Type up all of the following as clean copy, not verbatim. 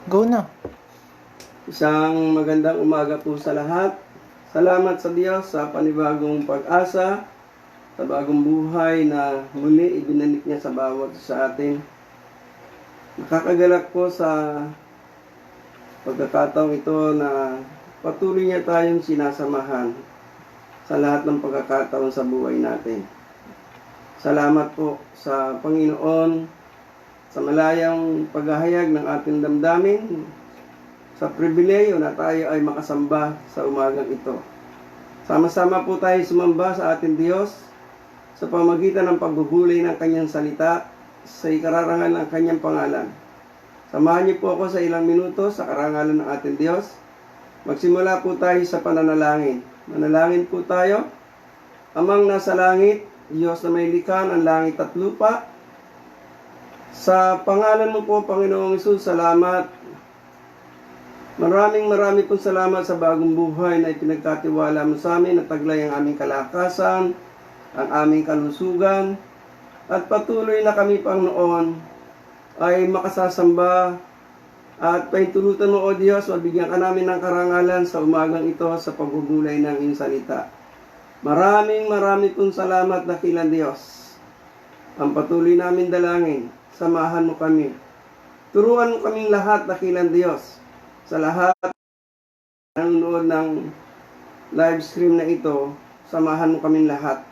Go na. Isang magandang umaga po sa lahat. Salamat sa Diyos sa panibagong pag-asa, sa bagong buhay na muli ibinalik niya sa bawat sa atin. Nakakagalak po sa pagkakataong ito na patuloy niya tayong sinasamahan sa lahat ng pagkakataon sa buhay natin. Salamat po sa Panginoon sa malayang paghahayag ng ating damdamin, sa pribileyo na tayo ay makasamba sa umagang ito. Sama-sama po tayo sumamba sa ating Diyos sa pamagitan ng pagbubulay ng Kanyang salita sa ikararangal ng Kanyang pangalan. Samahan niyo po ako sa ilang minuto sa karangalan ng ating Diyos. Magsimula po tayo sa pananalangin. Manalangin po tayo. Amang nasa langit, Diyos na may likha ng langit at lupa, sa pangalan mo po, Panginoong Hesus, salamat. Maraming pong salamat sa bagong buhay na ipinagkatiwala mo sa amin, na taglay ang aming kalakasan, ang aming kalusugan, at patuloy na kami, Panginoon, ay makasasamba at paintulutan mo, O Diyos, mabigyan ka namin ng karangalan sa umagang ito sa pagbubulay ng iyong salita. Maraming pong salamat, dakilang Diyos. Ang patuloy namin dalangin, samahan mo kami. Turuan mo kaming lahat, dakilang Diyos. Sa lahat ng nanonood ng live stream na ito, samahan mo kaming lahat.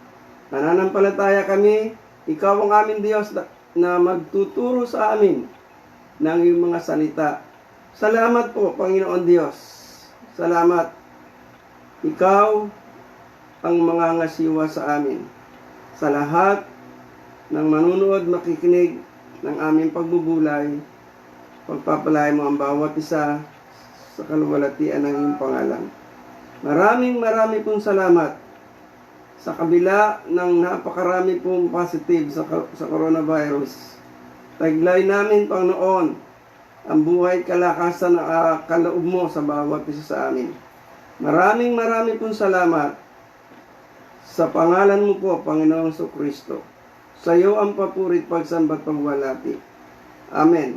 Nananampalataya kami, ikaw ang aming Diyos na magtuturo sa amin ng iyong mga salita. Salamat po, Panginoon Diyos. Salamat. Ikaw ang mangangasiwa sa amin. Sa lahat ng manunood, makikinig ng aming pagbubulay, pagpapalay mo ang bawat isa sa kaluwalhatian ng iyong pangalan. Maraming pong salamat sa kabila ng napakarami pong positive sa coronavirus. Taglay namin, Panginoon, ang buhay kalakasan na kaloob mo sa bawat isa sa amin. Maraming pong salamat sa pangalan mo po, Panginoong Kristo. Sa iyo ang papurit, pagsamba't pagwalhati. Amen.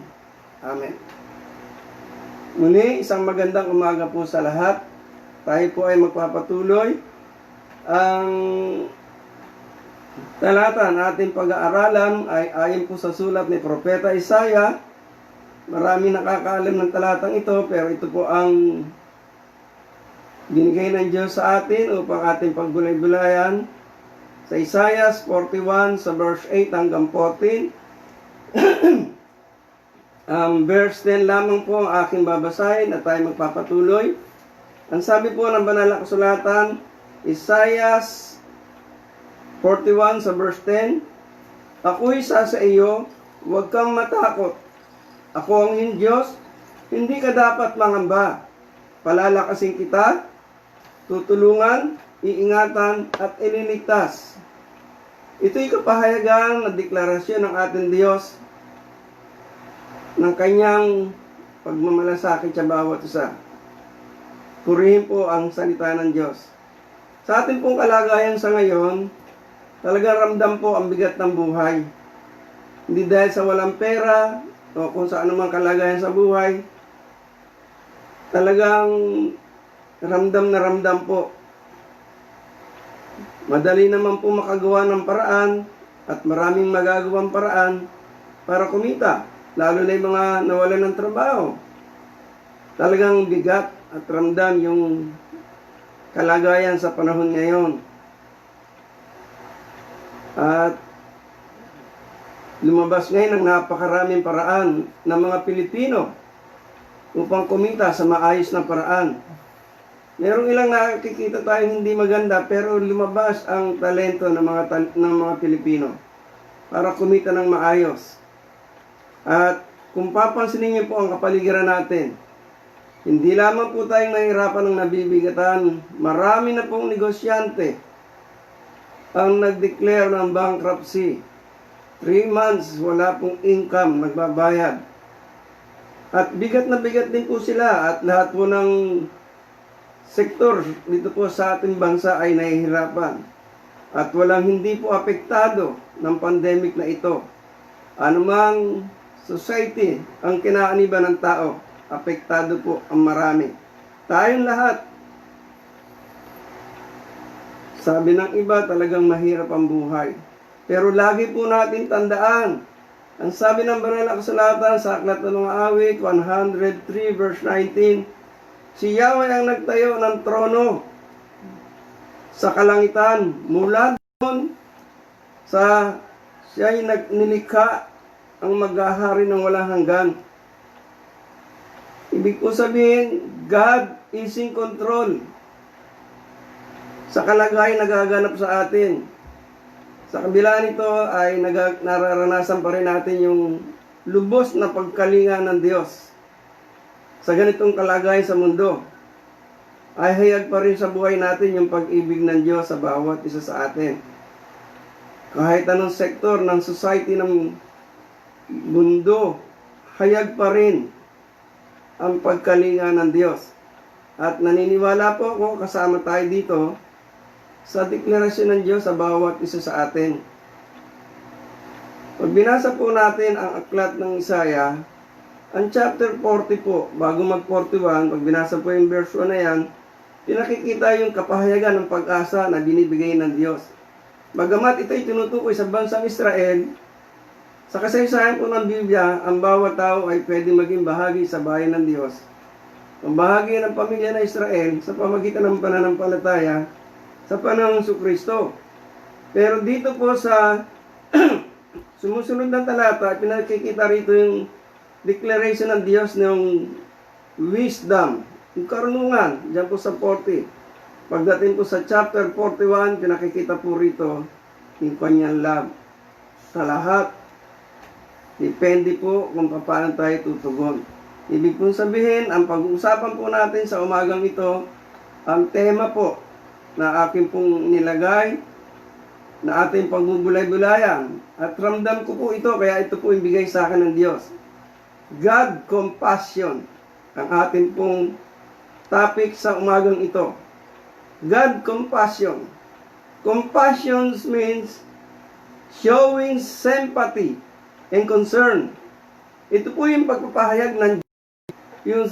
Amen. Muli, isang magandang umaga po sa lahat. Tayo po ay magpapatuloy. Ang talata na ating pag-aaralan ay ayon po sa sulat ni Propeta Isaiah. Marami nakakaalam ng talatang ito, pero ito po ang binigay ng Diyos sa atin upang ating pagbulay-bulayan. Sa Isaiah 41, sa verse 8 hanggang 14. Verse 10 lamang po ang aking babasahin at tayo magpapatuloy. Ang sabi po ng banal na kasulatan, Isaiah 41 sa verse 10, Ako'y sa iyo, huwag kang matakot. Ako ang iyong Diyos, hindi ka dapat mangamba. Palalakasin kita, tutulungan, iingatan at ililigtas. Ito'y kapahayagan na deklarasyon ng ating Diyos ng kanyang pagmamalasakit sa bawat isa. Purihin po ang salita ng Diyos. Sa ating pong kalagayan sa ngayon, talagang ramdam po ang bigat ng buhay. Hindi dahil sa walang pera o kung sa anumang kalagayan sa buhay, talagang ramdam na ramdam po. Madali naman po makagawa ng paraan at maraming magagawang paraan para kumita, lalo na yung mga nawalan ng trabaho. Talagang bigat at ramdam yung kalagayan sa panahon ngayon. At lumabas ngayon ang napakaraming paraan ng mga Pilipino upang kumita sa maayos na paraan. Merong ilang nakikita tayong hindi maganda, pero lumabas ang talento ng mga Pilipino para kumita ng maayos. At kung papansinin niyo po ang kapaligiran natin, hindi lamang po tayong nahihirapan ng nabibigatan, marami na pong negosyante ang nag-declare ng bankruptcy. 3 months, wala pong income, nagbabayad. At bigat na bigat din po sila at lahat po ng sektor dito po sa ating bansa ay nahihirapan. At walang hindi po apektado ng pandemic na ito. Anumang society ang kinaaniban ng tao. apektado po ang marami. Tayong lahat. Sabi ng iba, talagang mahirap ang buhay. Pero lagi po natin tandaan, ang sabi ng banal na kasulatan sa Aklat ng mga Awit, 103 verse 19, si Yahweh ang nagtayo ng trono sa kalangitan. Mula doon, siya'y nilikha ang maghahari ng walang hanggan. Ibig po sabihin, God is in control sa kalagayan nagaganap sa atin. Sa kabila nito ay nararanasan pa rin natin yung lubos na pagkalinga ng Diyos. Sa ganitong kalagayan sa mundo, ay hayag pa rin sa buhay natin yung pag-ibig ng Diyos sa bawat isa sa atin. Kahit anong sektor ng society ng mundo, hayag pa rin ang pagkalinga ng Diyos. At naniniwala po ako, kasama tayo dito, sa deklarasyon ng Diyos sa bawat isa sa atin. Pag binasa po natin ang aklat ng Isaiah, ang chapter 40 po, bago mag 41, pag binasa po yung verse 1 na yan, pinakikita yung kapahayagan ng pag-asa na binibigay ng Diyos. Bagamat ito'y tinutukoy sa bansang Israel, sa kasaysayan po ng Biblia, ang bawat tao ay pwede maging bahagi sa bayan ng Diyos. Ang bahagi ng pamilya ng Israel sa pamagitan ng pananampalataya sa panahon ng Kristo. Pero dito po sa sumusunod ng talata, pinakikita rito yung declaration ng Diyos ng wisdom, yung karunungan, dyan po sa 40. Pagdating po sa chapter 41, pinakikita po rito yung kanyang love. Sa lahat, depende po kung paano tayo tutugon. Ibig pong sabihin, ang pag-uusapan po natin sa umagang ito, ang tema po na aking pong nilagay, na ating pagbubulay-bulayan. At ramdam ko po ito, kaya ito po ibigay sa akin ng Diyos. God compassion, ang ating pong topic sa umagang ito. God compassion. Compassion means showing sympathy and concern. Ito po yung pagpapahayag ng yung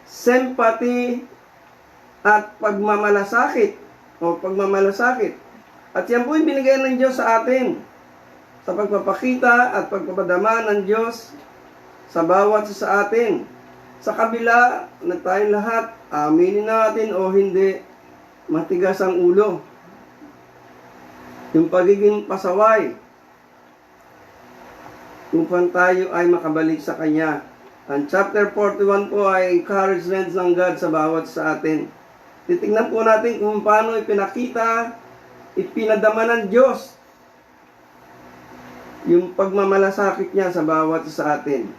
sympathy at pagmamalasakit o pagmamalasakit. At yan po yung binigay ng Diyos sa atin sa pagpapakita at pagpapadama ng Diyos sa bawat sa atin. Sa kabila na tayong lahat, aminin natin o hindi, matigas ang ulo. Yung pagiging pasaway upang tayo ay makabalik sa Kanya. Ang chapter 41 po ay encouragement ng God sa bawat sa atin. Titingnan po natin kung paano ipinakita, ipinadama ng Diyos yung pagmamalasakit niya sa bawat sa atin.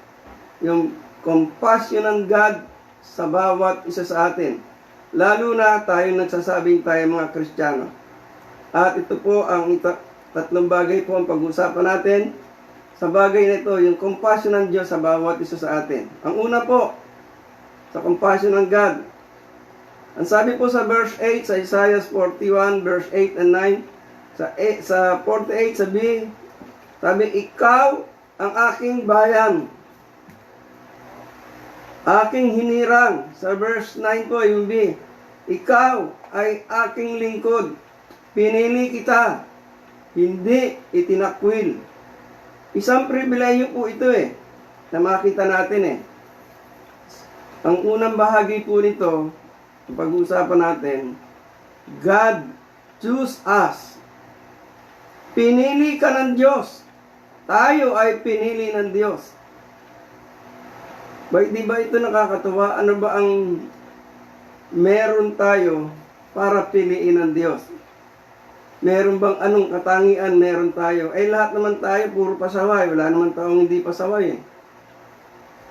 Yung compassion ng God sa bawat isa sa atin. Lalo na tayong nagsasabing tayo mga Kristiyano. At ito po ang tatlong bagay po ang pag-usapan natin. Sa bagay na ito, yung compassion ng Diyos sa bawat isa sa atin. Ang una po, sa compassion ng God. Ang sabi po sa verse 8, sa Isaiah 41, verse 8 and 9, sa 48, sabi, ikaw ang aking bayan, aking hinirang. Sa verse 9 po, yung B, ikaw ay aking lingkod, pinili kita, hindi itinakwil. Isang pribileyo po ito na makita natin Ang unang bahagi po nito, pag-uusapan natin, God choose us. Pinili ka ng Diyos. Tayo ay pinili ng Diyos. Di ba ito nakakatuwa? Ano ba ang meron tayo para piliin ng Diyos? Meron bang anong katangian meron tayo? Lahat naman tayo puro pasaway. Wala naman taong hindi pasaway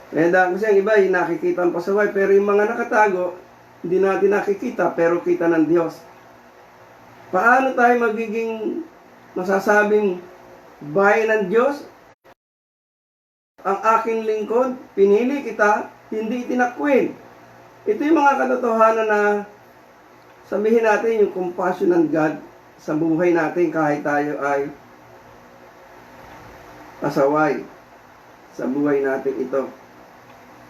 kasi ang iba nakikita ang pasaway. Pero yung mga nakatago, hindi natin nakikita, pero kita ng Diyos. Paano tayo magiging masasabing bayan ng Diyos? Ang aking lingkod, pinili kita, hindi itinakwil. Ito yung mga katotohanan na sabihin natin yung compassion ng God sa buhay natin kahit tayo ay pasaway sa buhay natin ito.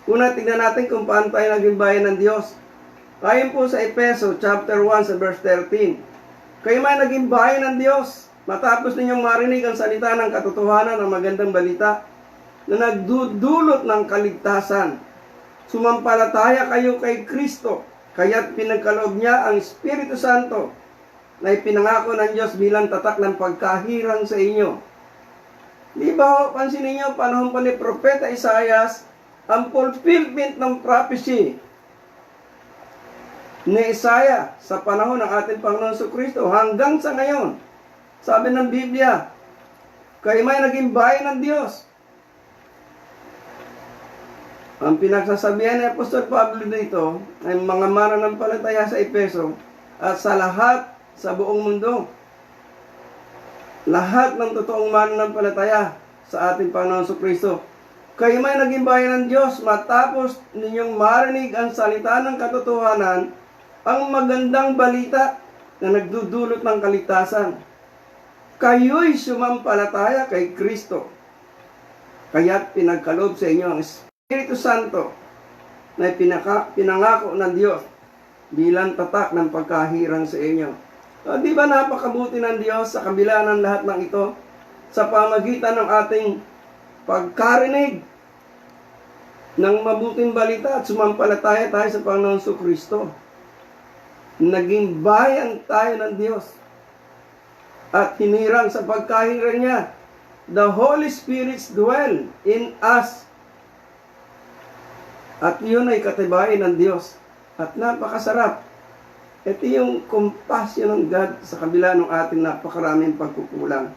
Una, tignan natin kung paano tayo naging bayan ng Diyos. Ayon po sa Efeso chapter 1 sa verse 13. Kayo may naging bayan ng Diyos matapos ninyong marinig ang salita ng katotohanan ng magandang balita na nagdudulot ng kaligtasan. Sumampalataya kayo kay Kristo, kaya't pinagkaloob niya ang Espiritu Santo na ipinangako ng Diyos bilang tatak ng pagkahirang sa inyo. Di ba, pansin ninyo, panahon pa ni Propeta Isaias, ang fulfillment ng prophecy ni Isaiah sa panahon ng ating Panginoon Jesucristo hanggang sa ngayon. Sabi ng Biblia, kayo may naging bayan ng Diyos. Ang pinagsasabihan ni Apostol Pablo dito ay mga mananampalataya sa Efeso at sa lahat sa buong mundo. Lahat ng totoong mananampalataya sa ating Panginoon Jesucristo. Kayo may naging bayan ng Diyos matapos ninyong marinig ang salita ng katotohanan, ang magandang balita na nagdudulot ng kaligtasan. Kayo'y sumampalataya kay Kristo. Kaya't pinagkaloob sa inyo ang Espiritu Santo na pinangako ng Diyos bilang tatak ng pagkahirang sa inyo. So, di ba napakabuti ng Diyos sa kabila ng lahat ng ito sa pamagitan ng ating pagkarinig ng mabuting balita at sumampalataya tayo sa Panginoon Jesucristo. Naging bayan tayo ng Diyos at hinirang sa pagkahirang niya. The Holy Spirit dwell in us. At yun ay katibayan ng Diyos. At napakasarap. Ito yung compassion ng God sa kabila ng ating napakaraming pagkukulang.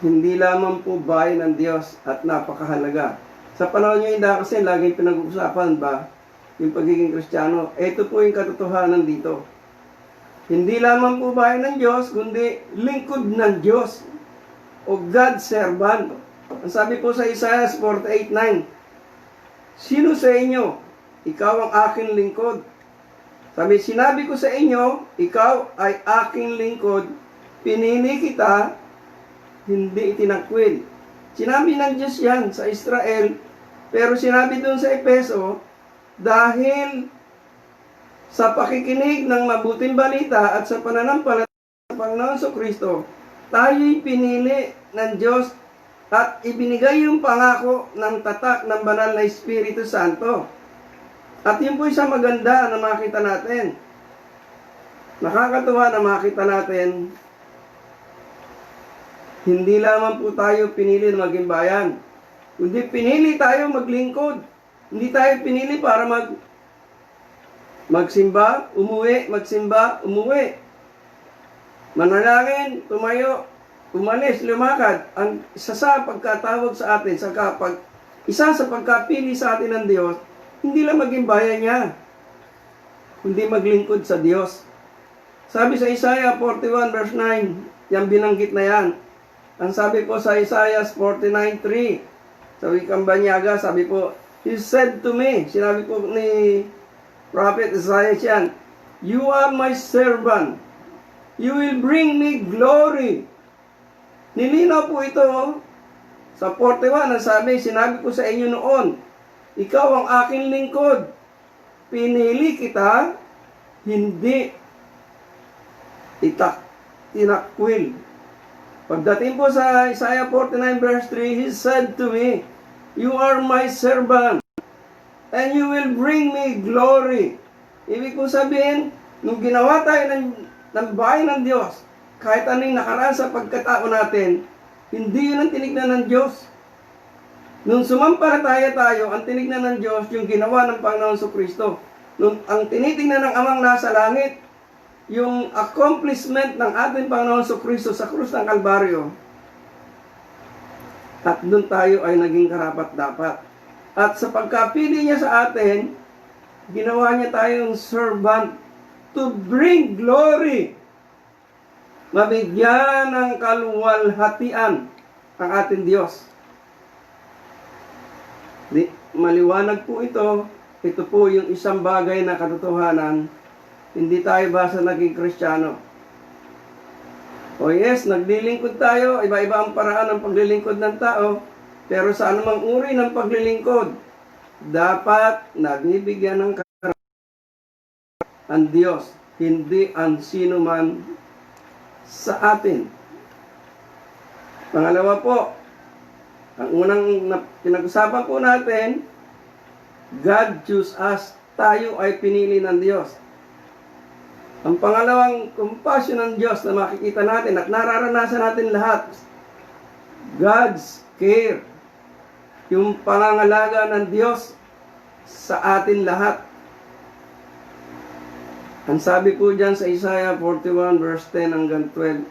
Hindi lamang po bayan ng Diyos at napakahalaga. Sa panahon nyo hindi kasi laging pinag-uusapan ba yung pagiging Kristiyano. Ito po yung katotohanan dito. Hindi lamang po bayan ng Diyos, kundi lingkod ng Diyos o God's servant. Ang sabi po sa Isaiah 48:9, sino sa inyo? Ikaw ang aking lingkod. Sinabi ko sa inyo, ikaw ay aking lingkod. Pinili kita, hindi itinakwil. Sinabi ng Diyos yan sa Israel, pero sinabi doon sa Efeso, dahil sa pakikinig ng mabuting balita at sa pananampalataya sa Panginoon Jesucristo, tayo'y pinili ng Diyos at ibinigay yung pangako ng tatak ng banal na Espiritu Santo. At yun po isang maganda na makita natin. Nakakatuwa na makita natin, hindi lamang po tayo pinili na maging bayan, kundi pinili tayo maglingkod. Hindi tayo pinili para magsimba, umuwi, magsimba, umuwi. Manalangin, tumayo, umalis, lumakad. Ang isa sa pagkatawag sa atin, isa sa pagkapili sa atin ng Diyos, hindi lang maging bayan niya, kundi maglingkod sa Diyos. Sabi sa Isaiah 41 verse 9, yung binanggit na yan. Ang sabi po sa Isaiah 49:3, sa wikang Banyaga, sabi po, He said to me, sinabi po ni Prophet Isaiah yan, you are my servant. You will bring me glory. Nilinaw po ito sa 41, ang sinabi ko sa inyo noon, ikaw ang aking lingkod. Pinili kita, hindi tinakwil. Pagdating po sa Isaiah 49 verse 3, He said to me, you are my servant, and you will bring me glory. Ibig po sabihin, nung ginawa tayo ng bayan ng Diyos, kahit anong nakaraan sa pagkatao natin, hindi yun ang tinignan ng Diyos. Nung sumampalataya tayo, ang tinignan ng Diyos, yung ginawa ng Panginoon Jesucristo. Nung ang tinitingnan ng Amang nasa langit, yung accomplishment ng ating Panginoon Jesucristo sa krus ng Kalbaryo. At doon tayo ay naging karapat-dapat. At sa pagkapili niya sa atin, ginawa niya tayong servant to bring glory. Mabigyan ng kaluwalhatian ang ating Diyos. Maliwanag po ito. Ito po yung isang bagay na katotohanan. Hindi tayo basta naging Kristiyano. O yes, naglilingkod tayo. Iba-iba ang paraan ng paglilingkod ng tao. Pero sa anumang uri ng paglilingkod, dapat nagbibigyan ng ang Diyos, hindi ang sino man sa atin. Pangalawa po, ang unang pinag-usapan po natin, God chose us. Tayo ay pinili ng Diyos. Ang pangalawang compassion ng Diyos na makikita natin at nararanasan natin lahat, God's care. Yung pangangalaga ng Diyos sa atin lahat. Ang sabi po dyan sa Isaiah 41 verse 10 hanggang 12,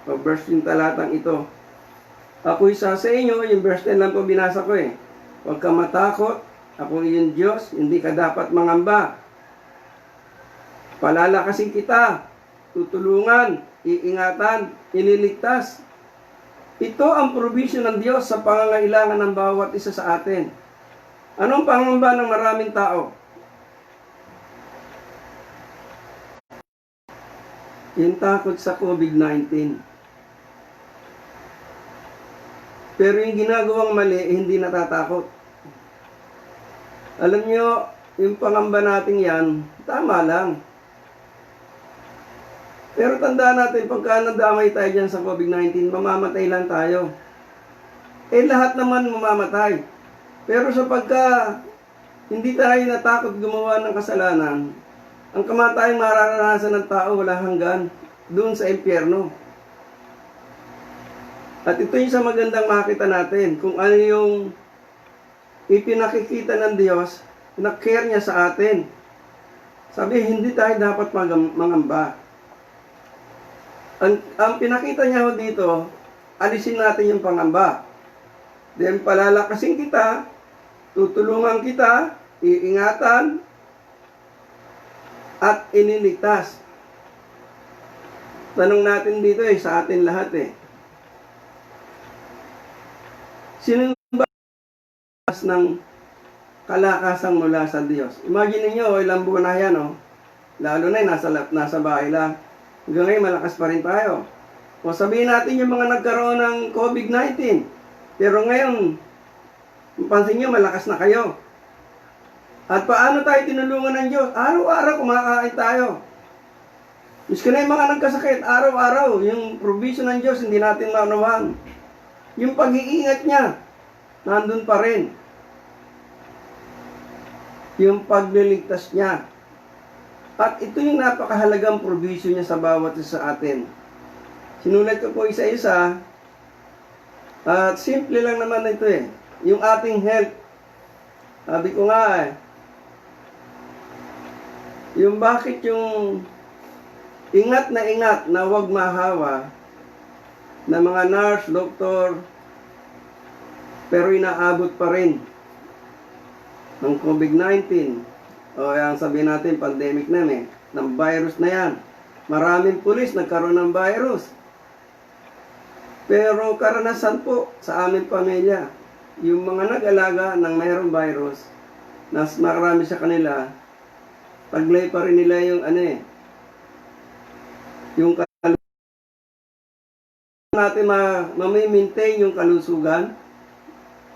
o verse yung talatang ito, ako'y isa sa inyo, yung verse 10 lang po binasa ko eh. Huwag ka matakot, ako iyong Diyos, hindi ka dapat mangamba. Palalakasin kita, tutulungan, iingatan, ililigtas. Ito ang provision ng Diyos sa pangangailangan ng bawat isa sa atin. Anong pangamba ng maraming tao? Yung takot sa COVID-19. Pero yung ginagawang mali, hindi natatakot. Alam nyo, yung pangamba natin yan, tama lang. Pero tandaan natin, pagka nadamay tayo dyan sa COVID-19, mamamatay lang tayo. Eh lahat naman mamamatay. Pero sa pagka hindi tayo natakot gumawa ng kasalanan, ang kamatayang mararanasan ng tao wala hanggan doon sa impyerno. At ito yung sa magandang makita natin, kung ano yung ipinakikita ng Diyos na care niya sa atin. Sabi, hindi tayo dapat mangamba. Ang pinakita niya ho dito, alisin natin yung pangamba. Then palalakasin kita, tutulungan kita, iingatan, at iniligtas. Tanong natin dito sa atin lahat Sino ba ng kalakasan mula sa Diyos? Imagine niyo ilang buwan na yan, lalo na nasa bahay lang. Hanggang ngayon, malakas pa rin tayo. O sabihin natin yung mga nagkaroon ng COVID-19. Pero ngayon, pansin nyo, malakas na kayo. At paano tayo tinulungan ng Diyos? Araw-araw kumakain tayo. Miski na yung mga nagkasakit, araw-araw, yung provision ng Diyos, hindi natin maunawan. Yung pag-iingat niya, nandun pa rin. Yung pagliligtas niya. At ito yung napakahalagang provision niya sa bawat isa sa atin. Sinulat ko po isa-isa. At simple lang naman ito Yung ating health. Sabi ko nga yung bakit yung ingat na huwag mahawa na mga nurse, doktor, pero inaabot pa rin ng COVID-19. O yan sabihin natin, pandemic na ng virus na yan. Maraming pulis nagkaroon ng virus. Pero karanasan po sa aming pamilya, yung mga nag-alaga ng mayroong virus, nas marami sa kanila, taglay pa rin nila yung yung natin ma-maintain yung kalusugan.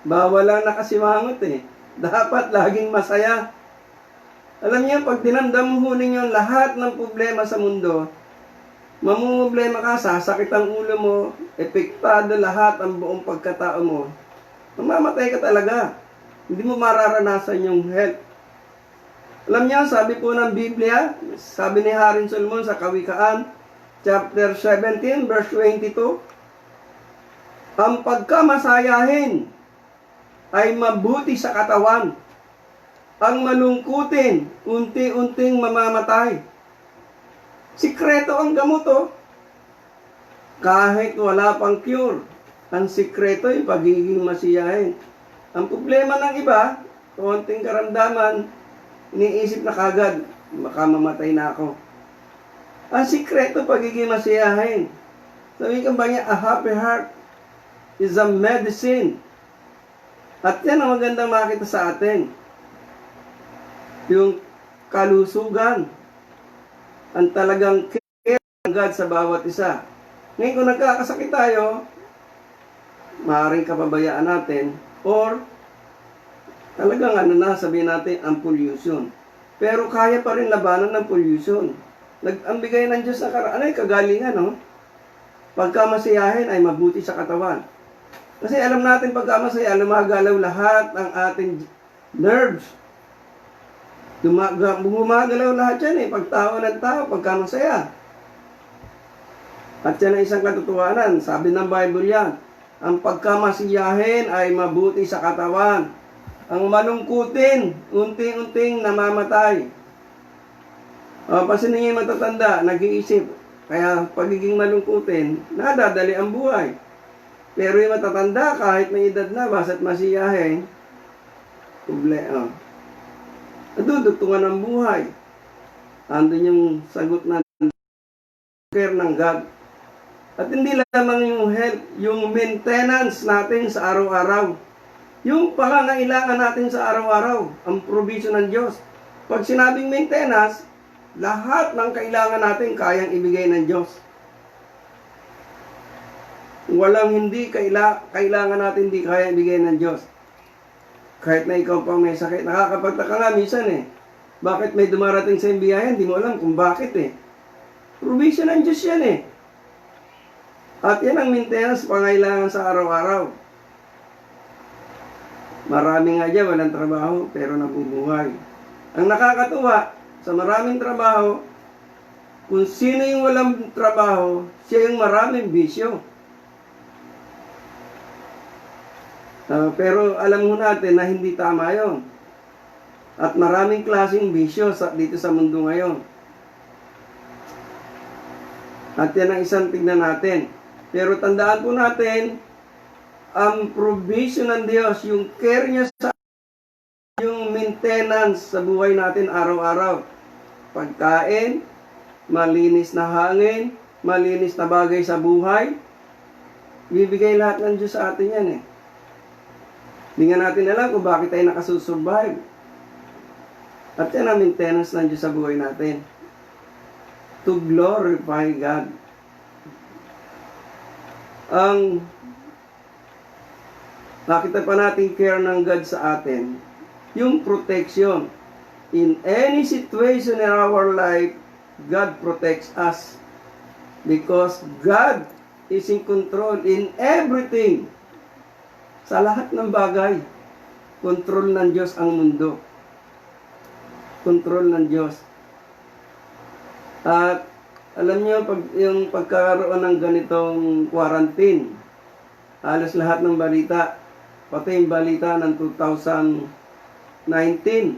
Bawal lang nakasimangot Dapat laging masaya. Alam niyo, pag dinamdam ho ninyo lahat ng problema sa mundo, mamumblema ka, sasakit ang ulo mo, epektado lahat ang buong pagkatao mo, mamamatay ka talaga. Hindi mo mararanasan yung health. Alam niyo, sabi po ng Biblia, sabi ni Haring Solomon sa Kawikaan, chapter 17, verse 22, ang pagkamasayahin ay mabuti sa katawan. Ang malungkutin, unti-unting mamamatay. Sikreto ang gamot Kahit wala pang cure, ang sikreto ay pagiging masiyahin. Ang problema ng iba, konting karamdaman, iniisip na kagad, baka mamatay na ako. Ang sikreto, pagiging masiyahin. Sabi ka ba niya, a happy heart is a medicine. At yan ang magandang makita sa atin. Yung kalusugan, ang talagang care ng God sa bawat isa. Ngayon kung nagkakasakit tayo, maaaring kapabayaan natin, or talagang sabihin natin, ang pollution. Pero kaya pa rin labanan ng pollution. Ang bigay ng Diyos na ay kagalingan, no? Pagka masiyahin ay mabuti sa katawan. Kasi alam natin pagka masaya, lumagalaw lahat ng ating nerves. Gumagalaw lahat yan pagtawa ng tao, pagka masaya. At yan ang isang katotohanan. Sabi ng Bible yan, ang pagkamasiyahin ay mabuti sa katawan. Ang malungkutin, unti-unting namamatay. Pasin niyo yung matatanda, nag-iisip. Kaya pagiging malungkutin, nadadali ang buhay. Pero yung matatanda, kahit may edad na, basta't masiyahin, nadudugtungan ang buhay. Andun yung sagot na care ng God. At hindi lamang yung health, yung maintenance natin sa araw-araw. Yung pangangailangan natin sa araw-araw, ang provision ng Diyos. Pag sinabing maintenance, lahat ng kailangan natin kayang ibigay ng Diyos. Walang hindi kailangan natin hindi kaya ibigay ng Diyos. Kahit na ikaw pang may sakit. Nakakapagtaka nga minsan bakit may dumarating sa imbiyayan, hindi mo alam kung bakit Provision ng Diyos yan At yan ang maintenance pangailangan sa araw-araw. Marami nga dyan, walang trabaho, pero nabubuhay. Ang nakakatuwa, sa maraming trabaho, kung sino yung walang trabaho, siya yung maraming bisyo. Pero alam mo natin na hindi tama yon. At maraming klaseng bisyo dito sa mundo ngayon. At yan ang isang tignan natin. Pero tandaan po natin, ang provision ng Diyos, yung care niya sa yung maintenance sa buhay natin araw-araw. Pagkain, malinis na hangin, malinis na bagay sa buhay, bibigay lahat ng Diyos sa atin yan Hindi nga natin alam kung bakit tayo nakasusurvive. At yan ang maintenance ng Diyos sa buhay natin. To glorify God. Ang nakita pa natin care ng God sa atin, yung protection. In any situation in our life, God protects us. Because God is in control in everything. Sa lahat ng bagay, kontrol ng Diyos ang mundo. Kontrol ng Diyos. At alam niyo, yung pagkakaroon ng ganitong quarantine, halos lahat ng balita, pati yung balita ng 2019,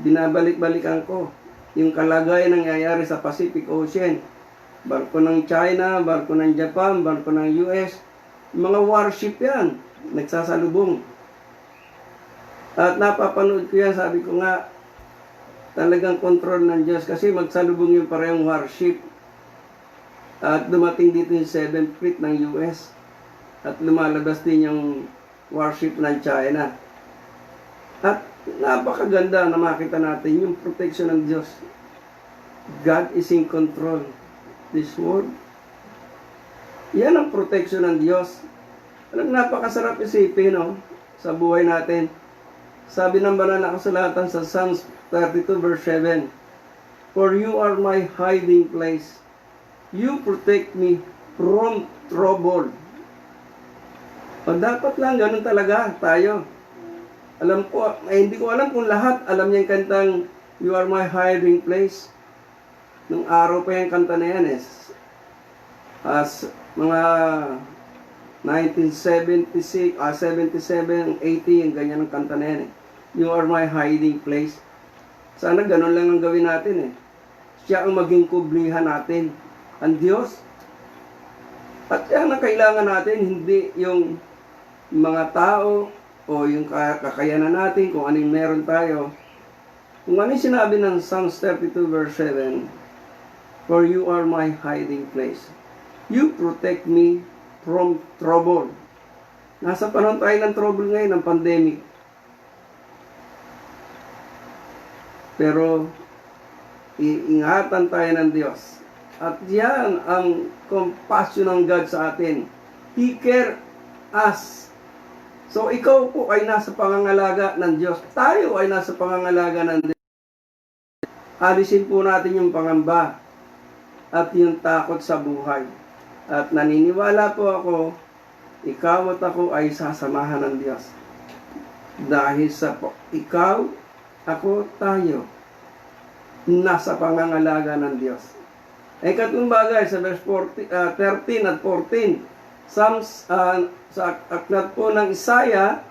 binabalik-balikan ko yung kalagayan nangyayari sa Pacific Ocean. Barko ng China, barko ng Japan, barko ng US, mga warship yan, nagsasalubong. At napapanood ko yan, sabi ko nga, talagang control ng Diyos kasi magsalubong yung parehong warship. At dumating dito yung 7th Fleet ng US. At lumalabas din yung warship ng China. At napakaganda na makita natin yung protection ng Diyos. God is in control. This world. Yan ang protection ng Diyos. Alam, napakasarap isipin sa buhay natin. Sabi ng banal na kasulatan sa Psalms 32 verse 7, For you are my hiding place. You protect me from trouble. Dapat lang, ganun talaga tayo. Alam ko, hindi ko alam kung lahat alam niya yung kantang You are my hiding place. Nung araw pa yung kanta na yan as mga 1976, 77, 80, yung ganyan ang kanta na yan You are my hiding place. Sana ganun lang ang gawin natin Siya ang maging kublihan natin. Ang Diyos. At yan ang kailangan natin, hindi yung mga tao o yung kakayanan natin, kung anong meron tayo. Kung ano yung sinabi ng Psalms 32 verse 7, For you are my hiding place. You protect me from trouble. Nasa panahon tayo ng trouble ngayon, ng pandemic. Pero, iingatan tayo ng Diyos. At yan ang compassion ng God sa atin. He care us. So ikaw po ay nasa pangangalaga ng Diyos. Tayo ay nasa pangangalaga ng Diyos. Alisin po natin yung pangamba at yung takot sa buhay. At naniniwala po ako, ikaw at ako ay sasamahan ng Diyos. Dahil sa ikaw, ako, tayo, nasa pangangalaga ng Diyos. Ay katong bagay sa verse 13 at 14, Psalms, sa aklat po ng Isaiah,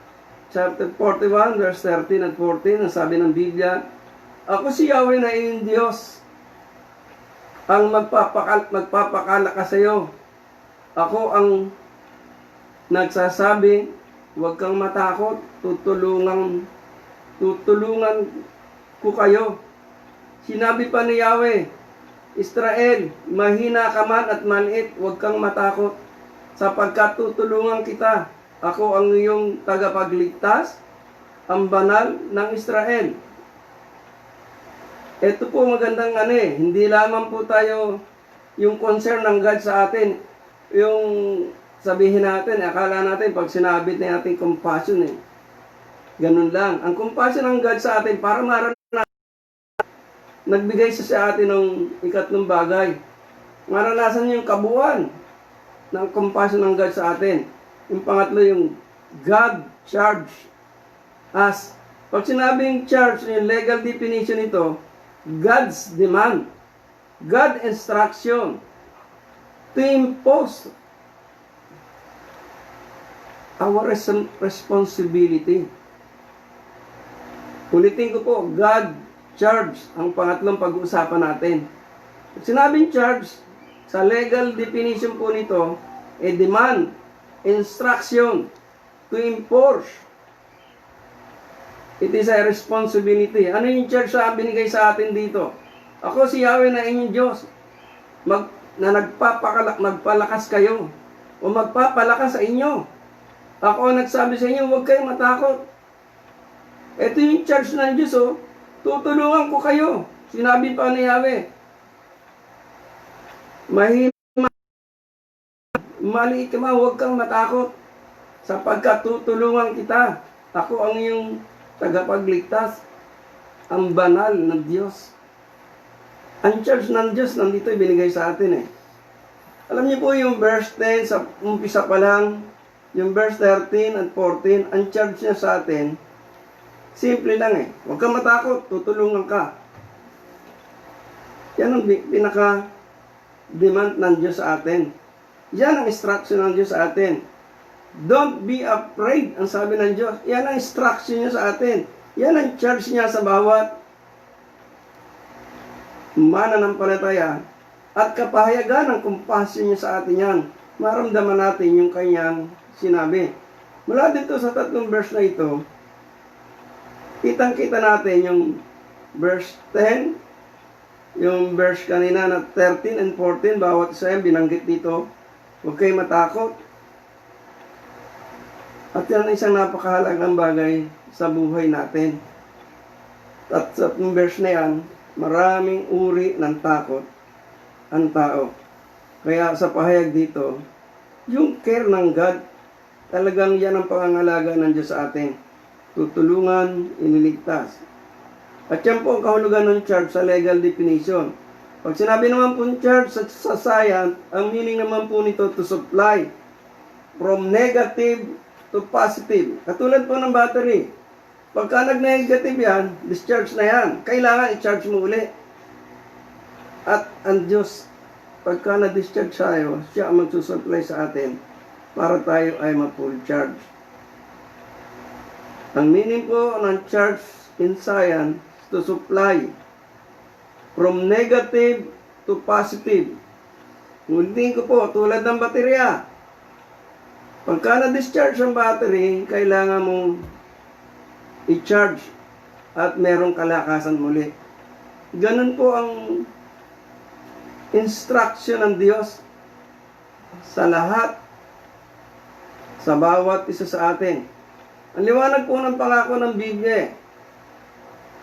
chapter 41, verse 13 at 14, ang sabi ng Biblia, ako si Yahweh na iyong Diyos, ang magpapakalakas sa iyo. Ako ang nagsasabi, huwag kang matakot, tutulungan ko kayo. Sinabi pa ni Yahweh, Israel, mahina ka man at maliit, huwag kang matakot, sapagkat tutulungan kita. Ako ang iyong tagapagligtas, ang banal ng Israel. Ito po magandang hindi lamang po tayo yung concern ng God sa atin, yung sabihin natin, akala natin pag sinabi natin compassion ganun lang. Ang compassion ng God sa atin para maranasan, nagbigay siya sa atin ng ikatlong bagay. Maranasan yung kabuuan ng compassion ng God sa atin. Yung pangatlo, yung God charge us. Pag sinabing charge, yung legal definition nito, God's demand, God instruction to impose our responsibility. Ulitin ko po, God charge ang pangatlong pag-uusapan natin. Pag sinabing charge, sa legal definition po nito, demand, instruction, to enforce. It is a responsibility. Ano yung charge na binigay sa atin dito? Ako si Yahweh na inyong Diyos, na magpalakas kayo, o magpapalakas sa inyo. Ako ang nagsabi sa inyo, huwag kayong matakot. Ito yung charge ng Diyos, tutulungan ko kayo. Sinabi pa ni Yahweh, maliit ka man, huwag kang matakot, sapagkat tutulungan kita. Ako ang iyong tagapagligtas, ang banal ng Diyos. Ang charge ng Diyos nandito binigay sa atin Alam niyo po yung verse 10 sa umpisa pa lang, yung verse 13 at 14, ang charge niya sa atin, simple lang huwag kang matakot, tutulungan ka. Yan ang pinaka-demand ng Diyos sa atin. Yan ang instruction ng Diyos sa atin. Don't be afraid, ang sabi ng Diyos. Yan ang instruction niya sa atin. Yan ang charge niya sa bawat mananampalataya at kapahayagan ng compassion niya sa atin yan. Maramdaman natin yung kanyang sinabi. Mula dito sa tatlong verse na ito, kitang-kita natin yung verse 10, yung verse kanina na 13 and 14, bawat isa yung binanggit dito. Huwag kayong matakot. At yan isang napakahalagang bagay sa buhay natin. At sa verse na yan, maraming uri ng takot ang tao. Kaya sa pahayag dito, yung care ng God, talagang yan ang pangangalaga ng Diyos sa atin. Tutulungan, iniligtas. At yan po ang kahulugan ng charge sa legal definition. Pag sinabi naman po ng charge sa science, ang meaning naman po nito to supply from negative to positive. Katulad po ng battery. Pagka nag-negative yan, discharge na yan. Kailangan i-charge mo uli. At ang Diyos, pagka na-discharge tayo, siya ang magsusupply sa atin para tayo ay ma-full charge. Ang meaning po ng charge in science, to supply from negative to positive. Ulitin ko po, tulad ng baterya. Pagka na-discharge ang battery, kailangan mong i-charge at merong kalakasan muli. Ganun po ang instruction ng Diyos sa lahat, sa bawat isa sa atin. Ang liwanag po ng pangako ng Biblia.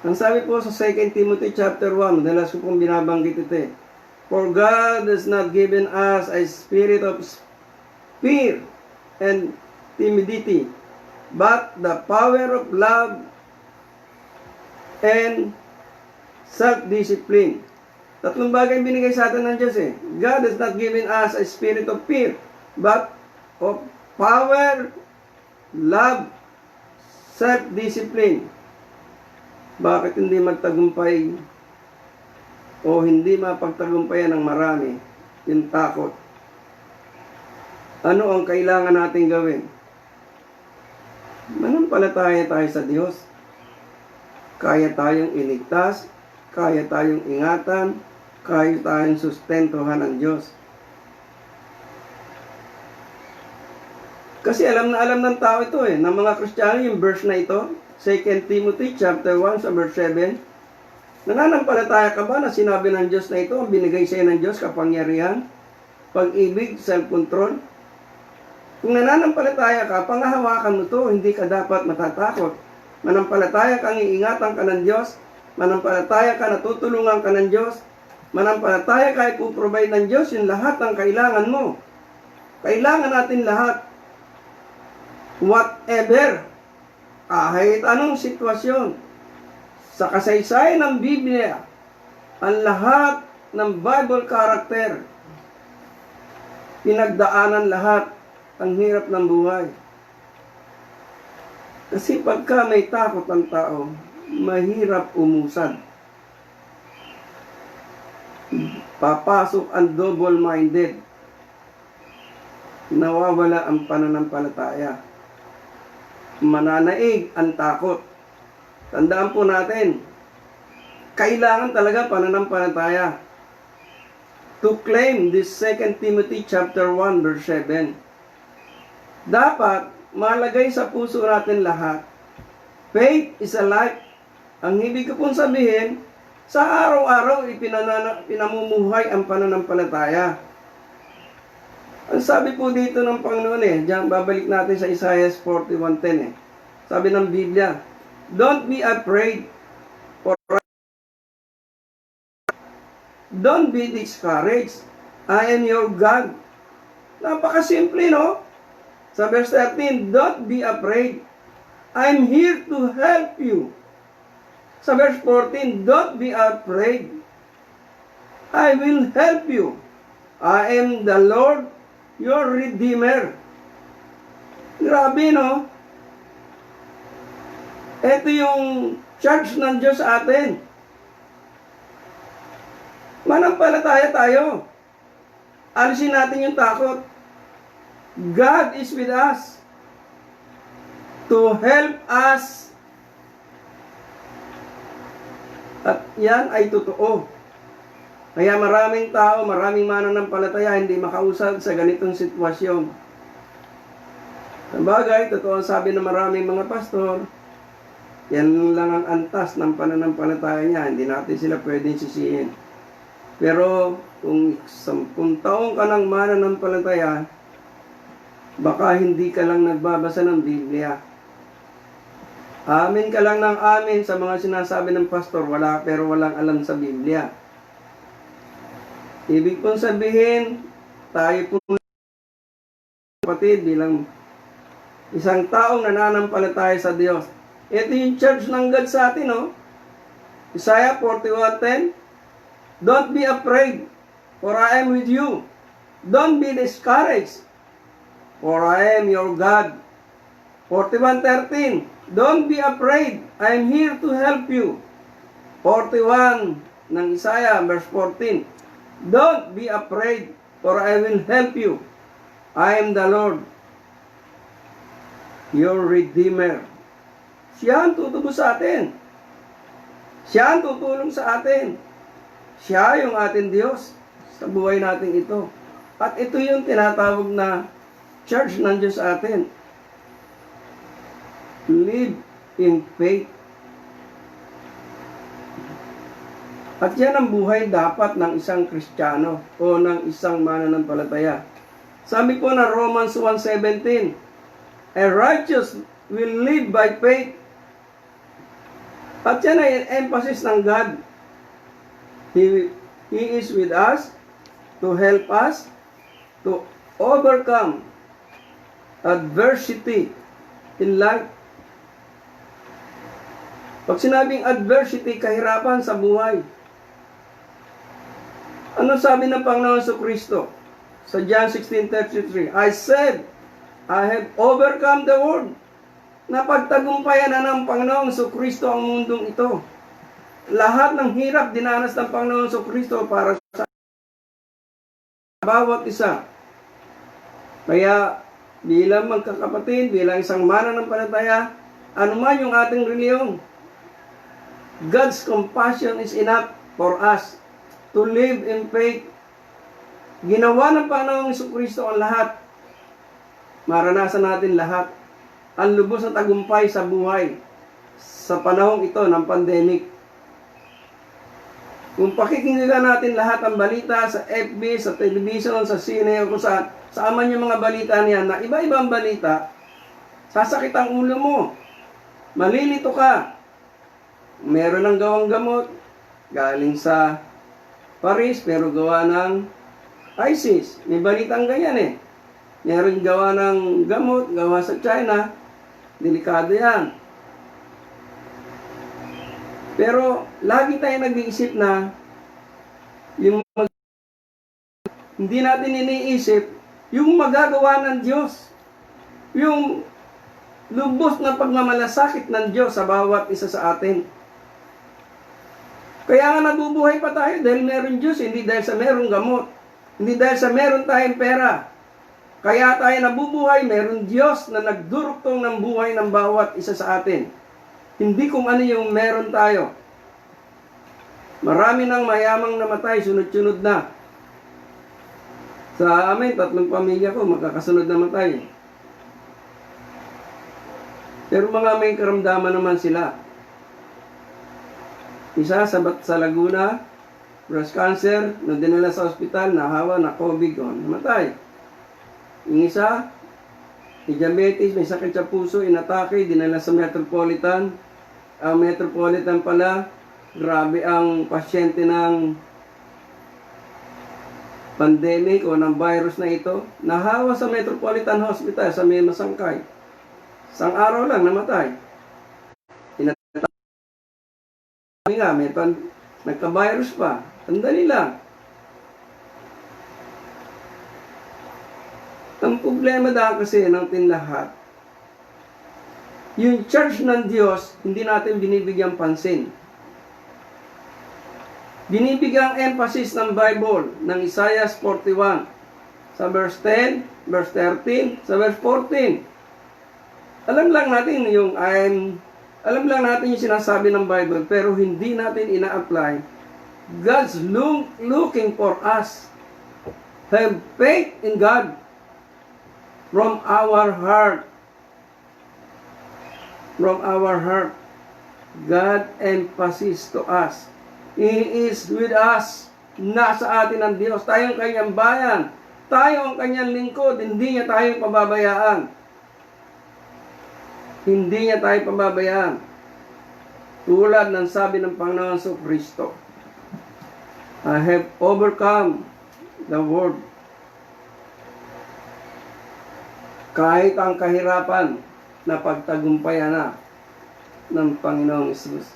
Ang sabi po sa 2 Timothy chapter 1, madalas ko pong binabanggit ito For God has not given us a spirit of fear and timidity, but the power of love and self-discipline. Tatlong bagay binigay sa atin ng Diyos eh. God has not given us a spirit of fear, but of power, love, self-discipline. Bakit hindi magtagumpay o hindi mapagtagumpayan ng marami? Yung takot. Ano ang kailangan natin gawin? Manampalataya tayo sa Diyos. Kaya tayong iligtas, kaya tayong ingatan, kaya tayong sustentuhan ng Diyos. Kasi alam ng tao ito ng mga Kristiyano, yung verse na ito, 2 Timothy chapter 1 sa verse 7. Nananampalataya ka ba na sinabi ng Diyos na ito, ang binigay sa iyo ng Diyos, kapangyarihan, pag-ibig, self-control? Kung nananampalataya ka, pangahawakan mo ito, hindi ka dapat matatakot. Manampalataya kang iingatan ka ng Diyos, manampalataya ka, natutulungan ka ng Diyos, manampalataya ka, ipuprovide ng Diyos yung lahat ng kailangan mo. Kailangan natin lahat. Whatever, kahit anong sitwasyon, sa kasaysayan ng Biblia, ang lahat ng Bible character, pinagdaanan lahat ang hirap ng buhay. Kasi pagka may takot ang tao, mahirap umusad. Papasok ang double-minded. Nawawala ang pananampalataya. Mananaig ang takot. Tandaan po natin, kailangan talaga pananampalataya. To claim this 2 Timothy chapter 1 verse 7. Dapat malagay sa puso natin lahat. Faith is a life. Ang ibig ko pong sabihin, sa araw-araw pinamumuhay ang pananampalataya. Ang sabi po dito ng Panginoon diyan babalik natin sa Isaiah 41:10 Sabi ng Biblia, don't be afraid or don't be discouraged. I am your God. Napakasimple, no? Sa verse 13, don't be afraid. I'm here to help you. Sa verse 14, don't be afraid. I will help you. I am the Lord, your Redeemer. Grabe, no? Ito yung charge ng Diyos sa atin. Manampalataya tayo. Alisin natin yung takot. God is with us to help us. At yan ay totoo. Kaya maraming tao, maraming mananampalataya hindi makausad sa ganitong sitwasyon. Sabagay, totoo ang sabi ng maraming mga pastor, yan lang ang antas ng pananampalataya niya. Hindi natin sila pwedeng sisihin. Pero kung 10 taong ka ng mananampalataya, baka hindi ka lang nagbabasa ng Biblia. Amin ka lang ng amin sa mga sinasabi ng pastor, pero walang alam sa Biblia. Ibig pong sabihin, tayo po kapatid bilang isang taong nananampalataya sa Diyos. Ito yung church ng God sa atin, no? Isaiah 41:10, don't be afraid, for I am with you. Don't be discouraged, for I am your God. 41:13, don't be afraid, I am here to help you. 41 ng Isaiah, verse 14, don't be afraid, for I will help you. I am the Lord, your Redeemer. Siya ang tutubos sa atin. Siya ang tutulong sa atin. Siya yung ating Diyos sa buhay natin ito. At ito yung tinatawag na church ng Diyos sa atin. Live in faith. At yan ang buhay dapat ng isang Kristiyano o ng isang mananampalataya. Sabi po na Romans 1:17, a righteous will live by faith. At yan ay emphasis ng God. He is with us to help us to overcome adversity in life. Pag sinabing adversity, kahirapan sa buhay. Ano sabi ng Panginoon Kristo sa John 16:33? I said, I have overcome the world. Napagtagumpayan na ng Panginoon Kristo ang mundong ito. Lahat ng hirap dinanas ng Panginoon Kristo para sa bawat isa. Kaya bilang magkakapatid, bilang isang mananampalataya, anuman yung ating reliyon, God's compassion is enough for us to live in faith. Ginawa ng Panginoong Kristo ang lahat. Maranasan natin lahat. Ang lubos na tagumpay sa buhay sa panahong ito ng pandemic. Kung pakikinggan natin lahat ang balita sa FB, sa television, sa sine, o kung saan man yung mga balita niyan na iba-ibang balita, sasakit ang ulo mo. Malilito ka. Meron ng gawang gamot, galing sa Paris, pero gawa ng ISIS. May balitang ganyan eh. Meron gawa ng gamot, gawa sa China. Delikado yan. Pero lagi tayo nag-iisip na hindi natin iniisip yung magagawa ng Diyos. Yung lubos na pagmamalasakit ng Diyos sa bawat isa sa atin. Kaya nga nabubuhay pa tayo dahil meron Diyos, hindi dahil sa merong gamot. Hindi dahil sa meron tayong pera. Kaya tayo nabubuhay, meron Diyos na nagduruktong ng buhay ng bawat isa sa atin. Hindi kung ano yung meron tayo. Marami nang mayamang namatay, sunod-sunod na. Sa amin, 3 pamilya ko, magkakasunod na matay. Pero mga may karamdaman naman sila. Isa sa Laguna, breast cancer, na dinala sa ospital, nahawa, na COVID, namatay. Yung isa, may diabetes, may sakit sa puso, inatake, dinala sa Metropolitan. Ang Metropolitan pala, grabe ang pasyente ng pandemic o ng virus na ito. Nahawa sa Metropolitan Hospital sa may Masangkay. Isang araw lang, namatay. Nagka-virus pa. Sandali lang. Ang problema dahil kasi natin lahat, yung church ng Diyos, hindi natin binibigyan pansin. Binibigyan emphasis ng Bible, ng Isaiah 41, sa verse 10, verse 13, sa verse 14. Alam lang natin yung sinasabi ng Bible, pero hindi natin ina-apply. God's looking for us. Have faith in God. From our heart, God emphasis to us. He is with us. Nasa atin ang Diyos. Tayo ang kanyang bayan. Tayo ang kanyang lingkod. Hindi niya tayo pababayaan. Hindi niya tayo pababayaan. Tulad ng sabi ng Panginoon Kristo, I have overcome the world. Kahit ang kahirapan na pagtagumpayan na ng Panginoong Hesus.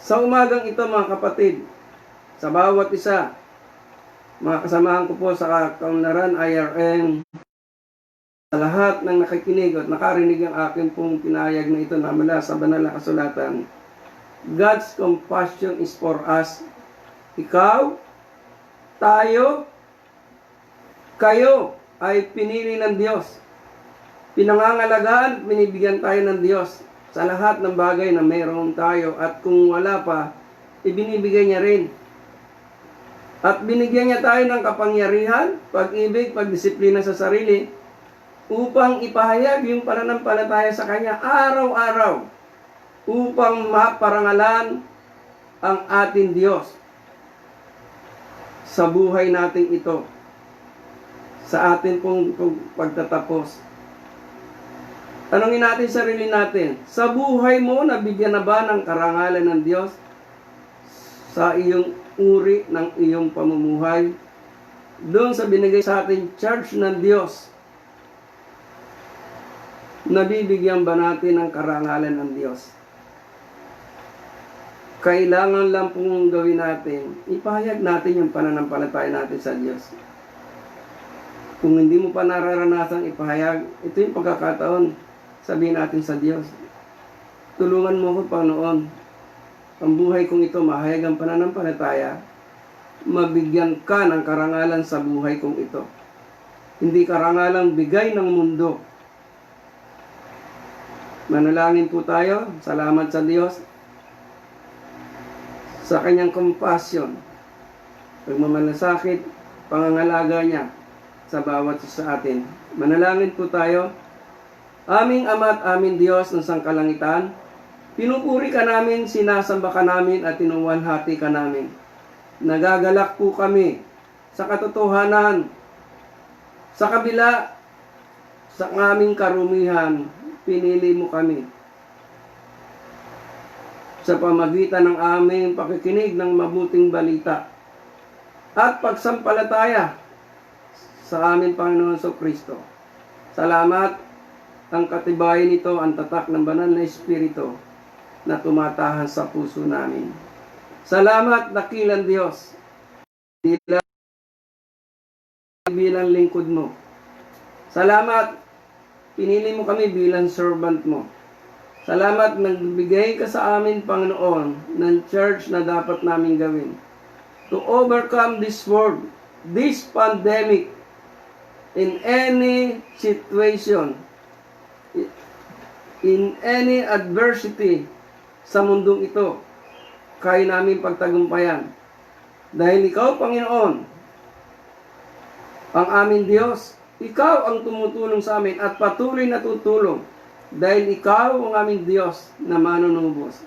Sa umagang ito mga kapatid, sa bawat isa, mga kasamahan ko po sa Kaunlaran IRM, sa lahat ng nakikinig at nakarinig ang aking pong pinayag na ito na mula sa banal na kasulatan, God's compassion is for us. Ikaw, tayo, kayo ay pinili ng Diyos. Pinangangalagaan at binibigyan tayo ng Diyos sa lahat ng bagay na mayroon tayo, at kung wala pa, ibinibigay niya rin. At binigyan niya tayo ng kapangyarihan, pag-ibig, pagdisiplina sa sarili, upang ipahayag yung pananampalataya sa Kanya araw-araw, upang maparangalan ang ating Diyos sa buhay natin ito, sa atin pong pagtatapos. Tanungin natin sarili natin, sa buhay mo, nabigyan na ba ng karangalan ng Diyos sa iyong uri ng iyong pamumuhay? Doon sa binigay sa atin charge ng Diyos. Nabibigyan ba natin ng karangalan ng Diyos? Kailangan lang pong gawin natin, ipahayag natin yung pananampalataya natin sa Diyos. Kung hindi mo pa nararanasan ipahayag, ito yung pagkakataon, sabihin natin sa Diyos, tulungan mo ko, Panginoon, ang buhay kong ito, mahayag ang pananampalataya, mabigyan ka ng karangalan sa buhay kong ito. Hindi karangalang bigay ng mundo. Manalangin po tayo, salamat sa Diyos, sa kanyang compassion, pagmamalasakit, pangangalaga niya sa bawat isa sa atin. Manalangin po tayo. Aming Ama at aming Diyos ng sangkalangitan, pinupuri ka namin, sinasamba ka namin at tinuwalhati ka namin. Nagagalak po kami sa katotohanan, sa kabila sa aming karumihan, pinili mo kami. Sa pamagitan ng aming pakikinig ng mabuting balita at pagsampalataya sa aming Panginoon Kristo. Salamat, ang katibayan nito, ang tatak ng banal na Espiritu na tumatahan sa puso namin. Salamat, dakilang Diyos, bilang lingkod mo. Salamat, pinili mo kami bilang servant mo. Salamat, nagbigay ka sa amin, Panginoon, ng church na dapat namin gawin. To overcome this world, this pandemic, in any situation, in any adversity sa mundong ito, kaya namin pagtagumpayan. Dahil ikaw, Panginoon, ang aming Diyos, ikaw ang tumutulong sa amin at patuloy na tutulong. Dahil ikaw ang aming Diyos na manunubos.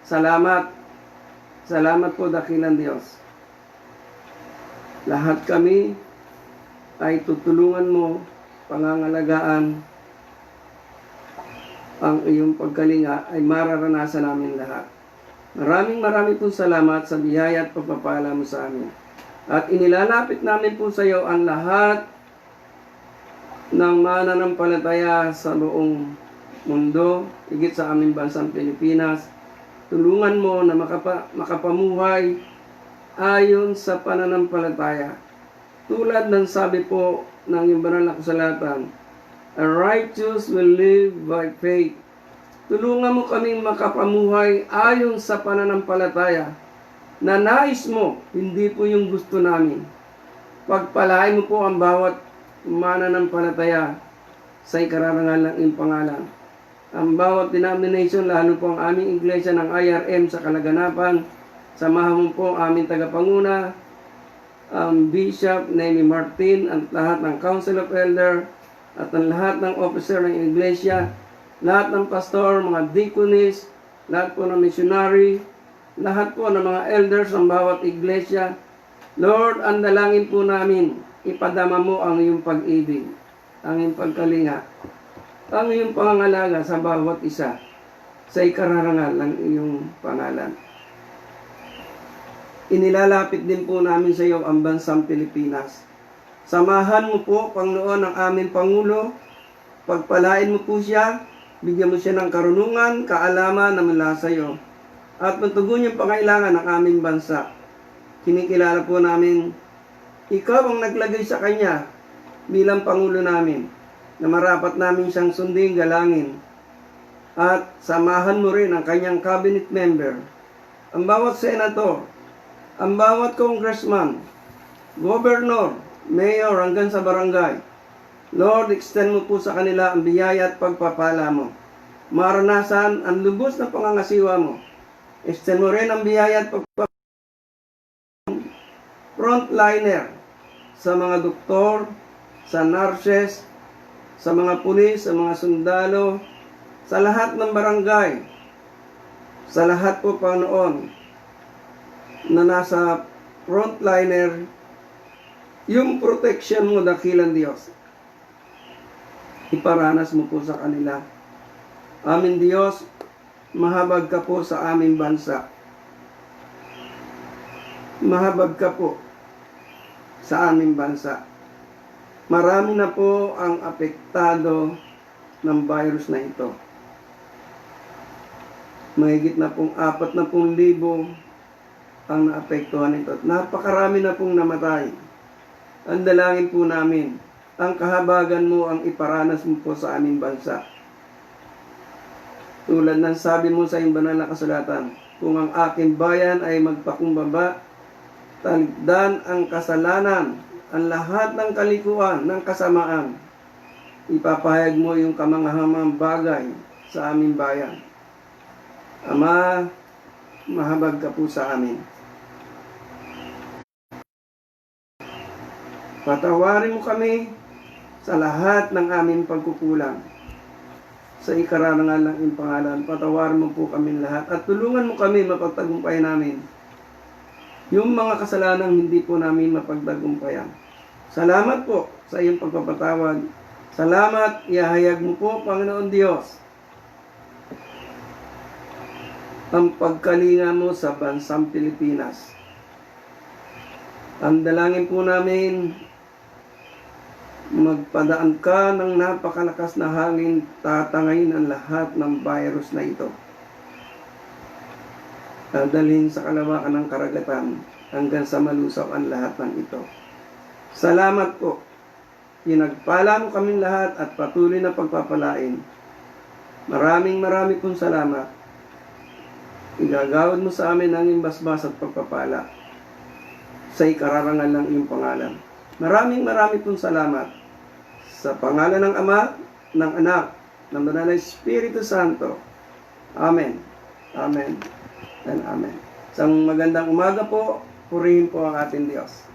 Salamat. Salamat po, dakilang Diyos. Lahat kami ay tutulungan mo, pangangalagaan, ang iyong pagkalinga ay mararanasan namin lahat. Maraming pong salamat sa biyaya at pagpapala mo sa amin. At inilalapit namin po sa iyo ang lahat ng mananampalataya sa buong mundo, higit sa aming bansang Pilipinas. Tulungan mo na makapamuhay ayon sa pananampalataya. Tulad ng sabi po ng iyong banal na kasulatan, a righteous will live by faith. Tulungan mo kaming makapamuhay ayon sa pananampalataya na nais mo, hindi po yung gusto namin. Pagpalain mo po ang bawat mananampalataya sa ikararangal ng iyong pangalan. Ang bawat denomination, lalo po ang aming iglesia ng IRM sa kalaganapan, samahan mo po ang aming tagapanguna, ang Bishop Nemi Martin, ang lahat ng Council of Elder, at ang lahat ng officer ng iglesia, lahat ng pastor, mga deaconess, lahat po ng missionary, lahat po ng mga elders ng bawat iglesia. Lord, ang dalangin po namin, ipadama mo ang iyong pag-ibig, ang iyong pagkalinga, ang iyong pangangalaga sa bawat isa sa ikararangal ng iyong pangalan. Inilalapit din po namin sa iyo ang bansang Pilipinas. Samahan mo po, Panginoon, ang aming Pangulo. Pagpalain mo po siya, bigyan mo siya ng karunungan, kaalaman na mula sa iyo. At matugon yung pangailangan ng aming bansa. Kinikilala po namin, ikaw ang naglagay sa kanya bilang Pangulo namin, na marapat namin siyang sundin, galangin. At samahan mo rin ang kanyang cabinet member, ang bawat senator, ang bawat congressman, governor, mayor, hanggang sa barangay. Lord, extend mo po sa kanila ang biyaya at pagpapala mo. Maranasan ang lubos na pangangasiwa mo. Extend mo rin ang biyaya at pagpapala frontliner sa mga doktor, sa nurses, sa mga pulis, sa mga sundalo, sa lahat ng barangay, sa lahat po, Panginoon, na nasa frontliner, yung protection mo, dakilang Diyos, iparanas mo po sa kanila. Amin Diyos, mahabag ka po sa aming bansa. Mahabag ka po sa aming bansa. Marami na po ang apektado ng virus na ito. Mahigit na pong 40,000 ang naapektuhan nito. At napakarami na pong namatay. Ang dalangin po namin, ang kahabagan mo ang iparanas mo po sa aming bansa. Tulad ng sabi mo sa iyong banal na kasulatan, kung ang aking bayan ay magpakumbaba, talikdan ang kasalanan, ang lahat ng kalikuan, ng kasamaan, ipapahayag mo yung kamangahamang bagay sa aming bayan. Ama, mahabag ka po sa amin. Patawarin mo kami sa lahat ng aming pagkukulang. Sa ikarangal ng iyong pangalan, patawarin mo po kami lahat at tulungan mo kami mapagtagumpay namin yung mga kasalanang hindi po namin mapagtagumpayan. Salamat po sa iyong pagpapatawad. Salamat, ihahayag mo po, Panginoon Diyos, ang pagkalinga mo sa bansang Pilipinas. Ang dalangin po namin, magpadaan ka ng napakalakas na hangin, tatangayin ang lahat ng virus na ito. Dadalhin sa kalawakan ng karagatan hanggang sa malusaw ang lahat ng ito. Salamat po. Pinagpala mo kaming lahat at patuloy na pagpapalain. Maraming pong salamat. Igagawad mo sa amin ang imbasbas at pagpapala sa ikararangal ng iyong pangalan. Maraming pong salamat. Sa pangalan ng Ama, ng Anak, ng Banal na Espiritu Santo. Amen. Amen. And Amen. Isang magandang umaga po. Purihin po ang ating Diyos.